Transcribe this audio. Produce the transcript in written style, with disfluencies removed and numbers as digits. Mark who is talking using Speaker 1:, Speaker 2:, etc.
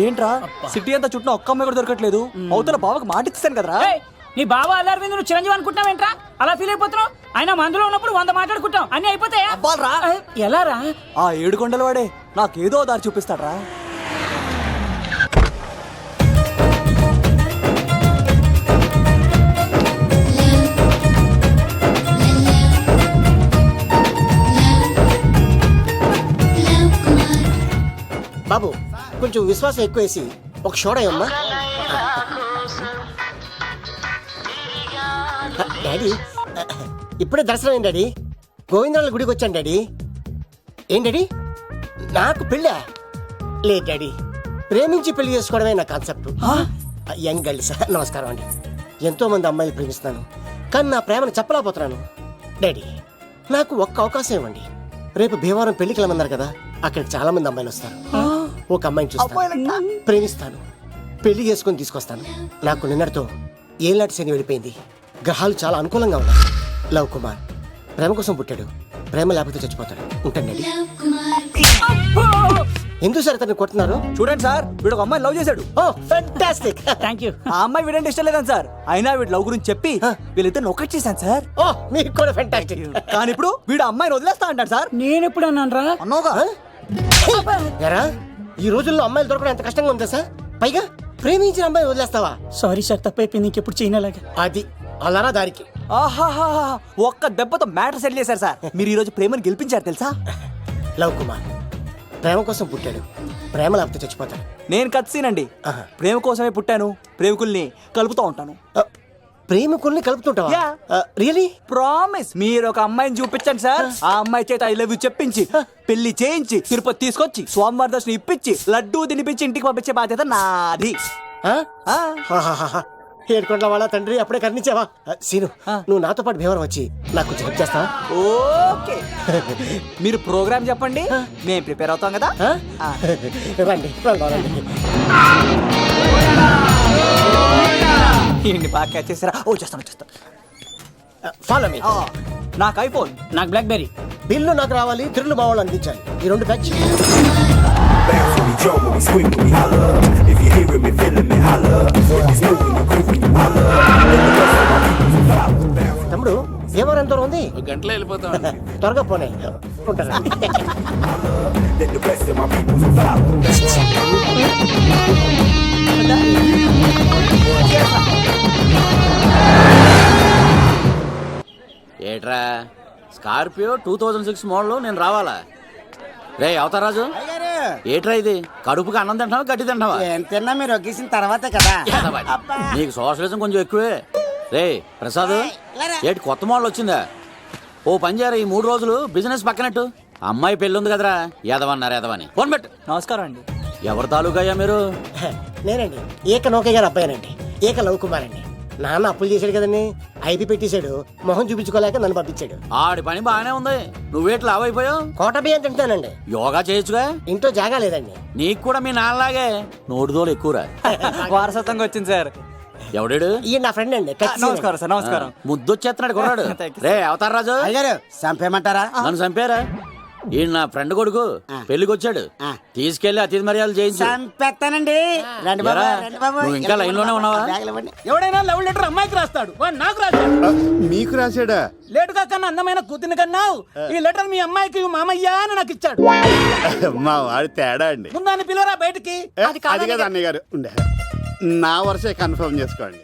Speaker 1: ఏంట్రా సిటీ అంతా చుట్టూ ఒక్క అమ్మాయి కూడా దొరకట్లేదు. అవతల బావకు మాట ఇస్తాను కదరా.
Speaker 2: నీ బావ అల్లారి మీద నువ్వు చిరంజీవి అనుకుంటున్నావేంట్రా? అలా ఫీల్ అయిపోతున్నావు. ఆయన మందులో ఉన్నప్పుడు 100 మాట్లాడుకుంటాం, అన్ని అయిపోతాయా?
Speaker 1: అబ్బాల్రా
Speaker 2: ఎలా రా?
Speaker 1: ఆ 7 కొండల వాడే నాకేదో దారి చూపిస్తాడ్రా.
Speaker 3: బాబు కొంచెం విశ్వాసం ఎక్కువేసి ఒక షోడయమ్మా. డాడీ ఇప్పుడే దర్శనం అయింది డాడీ. గోవిందరాల గుడికి వచ్చాను డాడీ. ఏం డాడీ నాకు పెళ్ళా? లేదు డాడీ, ప్రేమించి పెళ్లి చేసుకోవడమే నా కాన్సెప్ట్. యంగ్ గర్ల్స్ నమస్కారం అండి. ఎంతో మంది అమ్మాయిలు ప్రేమిస్తాను, కానీ నా ప్రేమను చెప్పలేకపోతున్నాను. డాడీ నాకు ఒక్క అవకాశం ఇవ్వండి. రేపు భీమవరం పెళ్లికి వెళ్ళమన్నారు కదా, అక్కడికి చాలా మంది అమ్మాయిలు వస్తారు. ఒక అమ్మాయిని చూస్తాను, ప్రేమిస్తాను, పెళ్లి చేసుకొని తీసుకొస్తాను. నాకు నిన్నటితో ఏలాంటి శని వెళ్ళిపోయింది. గ్రహాలు చాలా అనుకూలంగా ఉన్నాయి. లవ్ కుమార్ ప్రేమ కోసం పుట్టాడు, ప్రేమ లేకపోతే చచ్చిపోతాడు. ఉంటానండి. ఎందుకు సార్ అతన్ని కొడుతున్నారు?
Speaker 1: చూడండి సార్, వీడు ఒక అమ్మాయి లవ్ చేశాడు.
Speaker 3: Oh fantastic.
Speaker 2: Thank you.
Speaker 1: ఆ అమ్మాయి వీడంటే ఇష్టం లేదని సార్, అయినా వీడు లవ్ గురించి చెప్పి వీళ్ళిద్దరు ఒకటి చేశాను సార్.
Speaker 3: ఓ మీకు కూడా ఫ్యాంటాస్టిక్.
Speaker 1: కానీ ఇప్పుడు వీడు అమ్మాయిని వదిలేస్తా అంటాడు సార్.
Speaker 2: నేను ఎప్పుడు అన్నాను రా?
Speaker 1: అన్నోగా
Speaker 3: ఎరా ఈ రోజుల్లో అమ్మాయిలు దొరకడం ఎంత కష్టంగా ఉందా సార్? పైగా ప్రేమించిన అమ్మాయి వదిలేస్తావా?
Speaker 2: సారీ సార్, తప్పైపోయింది. ఇంకెప్పుడు చేయనలాగా.
Speaker 3: అది అలారా దారికి.
Speaker 1: ఆహాహా ఒక్క దెబ్బతో మ్యాటర్ సెటిల్ చేశారు సార్. మీరు ఈ రోజు ప్రేమను గెలిపించారు తెలుసా?
Speaker 3: లవ్ కుమార్ ప్రేమ కోసం పుట్టాడు, ప్రేమ లేకపోతే చచ్చిపోతాడు.
Speaker 1: నేను కత్సీనండి. ప్రేమ కోసమే పుట్టాను, ప్రేమికుల్ని కలుపుతూ ఉంటాను.
Speaker 3: ప్రేమికుల్ని కలుపుతుంటావా? రియలీ?
Speaker 1: ప్రామిస్. మీరు ఒక అమ్మాయిని చూపించండి సార్, ఆ అమ్మాయి చేత ఐ లవ్ యూ చెప్పించి పెళ్లి చేయించి తిరుపతి తీసుకొచ్చి స్వామివారి దర్శనం ఇప్పించి లడ్డూ తినిపించి ఇంటికి పంపించే బాధ్యత నాది.
Speaker 3: ఏడుకొండల వాళ్ళ తండ్రి అప్పుడే కర్ణించావా? సీను నువ్వు నాతో పాటు భీవరం వచ్చి నాకు కొంచెం హెల్ప్ చేస్తావా?
Speaker 1: ఓకే. మీరు ప్రోగ్రామ్ చెప్పండి, మేము ప్రిపేర్ అవుతాం కదా.
Speaker 3: రండి రండి.
Speaker 1: ఏంటి బాగా క్యాచ్ చేసారా? ఓ చేస్తాను.
Speaker 3: Follow me.
Speaker 1: నాకు ఐఫోన్,
Speaker 2: నాకు బ్లాక్ బెర్రీ.
Speaker 3: బిల్లు నాకు రావాలి, తిరులు మా వాళ్ళు అందించాలి. ఈ రెండు patch.
Speaker 4: Bounce when we jump, when we swing, when we holler. If you hearing me, feeling me, holler. It's new when you groove, when you holler.
Speaker 3: తమ్ముడు భీవరం ఎంత దూరం ఉంది?
Speaker 5: గంటలో వెళ్ళిపోతాం.
Speaker 3: త్వరగా పోనే ఉంటాను.
Speaker 4: Let the rest of my people follow.
Speaker 5: ఏట్రా స్కార్పియో 2006 మోడల్ నేను రావాలా? రే అవతారాజు, ఏట్రా ఇది? కడుపుకి అన్నం తింటావా గడ్డి తింటావా?
Speaker 6: తిన్నా మీరు ఒకేసిన తర్వాతే కదా.
Speaker 5: నీకు సోషలిజం కొంచెం ఎక్కువే. రే ప్రసాద్, ఏటి కొత్త మోడల్ వచ్చిందా? ఓ పని చేయరా, ఈ 3 రోజులు బిజినెస్ పక్కనట్టు. అమ్మాయి పెళ్ళి ఉంది కదరా, ఎదవన్నారు ఎదవని. ఫోన్ పెట్టు.
Speaker 1: నమస్కారం అండి.
Speaker 5: ఎవరి తాలూకా అయ్యా మీరు?
Speaker 3: నేనండి ఏక నౌకయ్య గారు అబ్బాయినండి. ఏక లవ్ కుమార్ అండి. నాన్న అప్పులు చేశాడు కదండి, ఐపీ పెట్టేశాడు. మొహం చూపించుకోలేక నన్ను పంపించాడు.
Speaker 5: ఆడి పని బాగానే ఉంది, నువ్వేట్లు లావైపోయావు.
Speaker 3: కోట బియ్యం తింటానండి.
Speaker 5: యోగా చేయొచ్చుగా.
Speaker 3: ఇంట్లో జాగా లేదండి.
Speaker 5: నీకు కూడా మీ నాన్నలాగే నోటిదోలు ఎక్కువరా.
Speaker 1: వారసత్వంగా వచ్చింది సార్.
Speaker 5: ఎవడాడు?
Speaker 3: ఈయన నా ఫ్రెండ్ అండి.
Speaker 1: నమస్కారం సార్. నమస్కారం.
Speaker 5: ముద్దొచ్చేస్తున్నాడు కొన్నాడు. రే అవతార్ రాజు,
Speaker 6: అయ్యారు చంపేయమంటారా?
Speaker 5: నన్ను చంపారా? ఈయన నా ఫ్రెండ్ కొడుకు పెళ్లికి వచ్చాడు, తీసుకెళ్లి అతిథి మర్యాదలు చేయించు.
Speaker 6: చంపేస్తానండి. రండి బాబు, రండి బాబు.
Speaker 5: నువ్వు ఇంకా లైన్ లోనే ఉన్నావా?
Speaker 2: ఎవడైనా లవ్ లెటర్ అమ్మాయికి రాస్తాడు, వాడు నాకు రాశాడు.
Speaker 7: మీకు రాశాడా?
Speaker 2: లేటుగా కన్నా అందమైన కూతుని కన్నావు. ఈ లెటర్ మీ అమ్మాయికి మామయ్య అని నాకు ఇచ్చాడు.
Speaker 7: మా వాడి తేడా అండి.
Speaker 2: ముందాన్ని పిలవరా బయటికి.
Speaker 7: అది కదా అన్నయ్య గారు ఉండే. నా వరుసే కన్ఫర్మ్ చేసుకోండి.